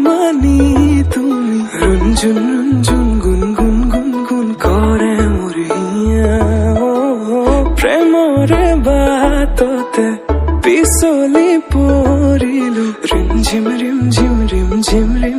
বেমানি তুমি রঞ্জন রঞ্জন গুনগুন গুনগুন করে মরিয়া প্রেমরে বাততে পিছলি পৰিলো ৰিম ঝিম ৰিম ঝিম ৰিম ঝিম ৰিম